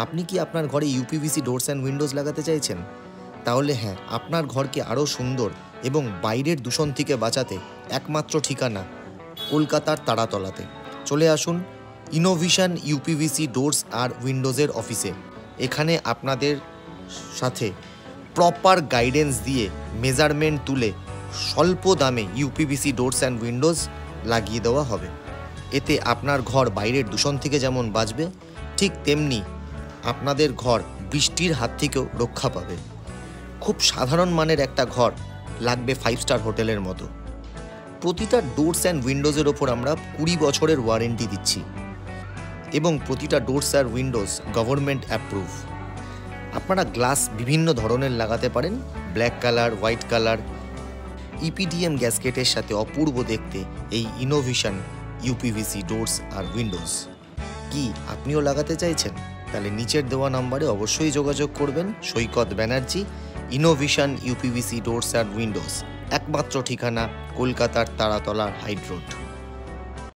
আপনি কি আপনার ঘরে ইউপিভিসি ডোরস অ্যান্ড উইন্ডোজ লাগাতে চাইছেন? তাহলে হ্যাঁ, আপনার ঘরকে আরও সুন্দর এবং বাইরের দূষণ থেকে বাঁচাতে একমাত্র ঠিকানা কলকাতার তারাতলাতে। চলে আসুন ইনোভিশন ইউপিভিসি ডোরস আর উইন্ডোজের অফিসে। এখানে আপনাদের সাথে প্রপার গাইডেন্স দিয়ে মেজারমেন্ট তুলে স্বল্প দামে ইউপিভিসি ডোরস অ্যান্ড উইন্ডোজ লাগিয়ে দেওয়া হবে। এতে আপনার ঘর বাইরের দূষণ থেকে যেমন বাঁচবে, ঠিক তেমনি আপনাদের ঘর বৃষ্টির হাত থেকেও রক্ষা পাবে। খুব সাধারণ মানের একটা ঘর লাগবে 5 স্টার হোটেলের মতো। প্রতিটা ডোরস অ্যান্ড উইন্ডোজের ওপর আমরা 20 বছরের ওয়ারেন্টি দিচ্ছি এবং প্রতিটা ডোরস আর উইন্ডোজ গভর্নমেন্ট অ্যাপ্রুভ। আপনারা গ্লাস বিভিন্ন ধরনের লাগাতে পারেন, black colour, white colour. EPDM গ্যাসকেটের সাথে অপূর্ব দেখতে এই ইনোভিশন ইউপিভিসি ডোরস আর উইন্ডোজ। কি আপনিও লাগাতে চাইছেন? তাহলে নিচের দেওয়া নাম্বারে অবশ্যই যোগাযোগ করবেন। সৈকত ব্যানার্জি, ইনোভিশন ইউপিভিসি ডোরস আর উইন্ডোজ, একমাত্র ঠিকানা কলকাতার তারাতলার হাইড রোড।